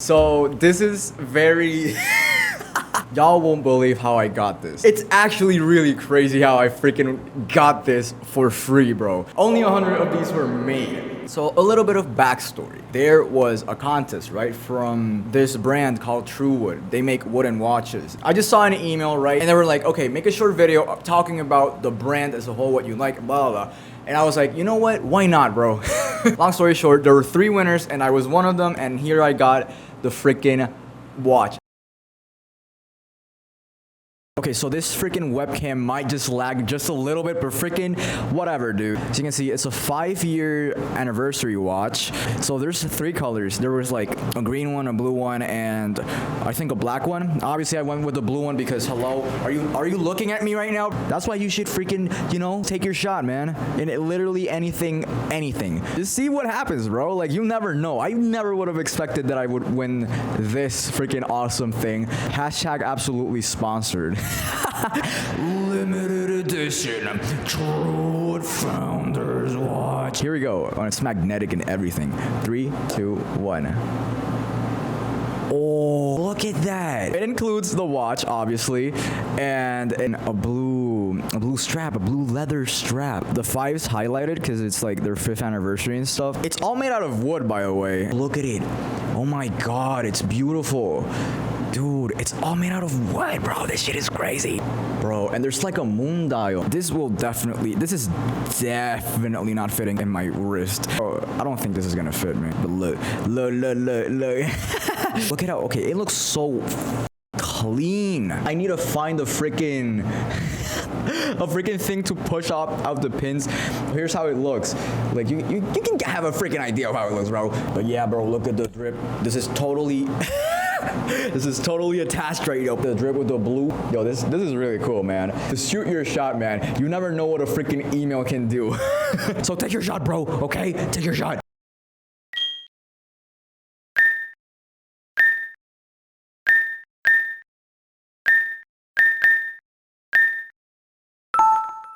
So this is very y'all won't believe how I got this. It's actually really crazy how I freaking got this for free, bro. Only 100 of these were made. So a little bit of backstory. There was a contest, right, from this brand called Truewood. They make wooden watches. I just saw an email, right, and they were like, okay, make a short video talking about the brand as a whole, what you like, blah, blah, blah. And I was like, you know what? Why not, bro? Long story short, there were 3 winners and I was one of them, and here I got the freaking watch. Okay, so this freaking webcam might just lag just a little bit, but freaking whatever, dude. As you can see, it's a 5-year anniversary watch. So there's 3 colors. There was like a green one, a blue one, and I think a black one. Obviously, I went with the blue one because hello, are you looking at me right now? That's why you should freaking, take your shot, man. In literally anything. Just see what happens, bro. Like, you never know. I never would have expected that I would win this freaking awesome thing. Hashtag absolutely sponsored. Limited edition Truewood Founders Watch. Here we go. Oh, it's magnetic and everything. 3, 2, 1. Oh, look at that. It includes the watch, obviously, and a blue strap, a blue leather strap. The 5's highlighted because it's like their 5th anniversary and stuff. It's all made out of wood, by the way. Look at it. Oh my God, it's beautiful. Dude, it's all made out of wood, bro. This shit is crazy. Bro, and there's like a moon dial. This is definitely not fitting in my wrist. Bro, I don't think this is gonna fit me. But look. Look at how, okay, it looks so clean. I need to find a freaking thing to push out the pins. Here's how it looks. Like, you can have a freaking idea of how it looks, bro. But yeah, bro, look at the drip. This is totally this is totally attached right up. The drip with the blue. Yo, this is really cool, man. To shoot your shot, man. You never know what a freaking email can do. So take your shot, bro, okay? Take your shot.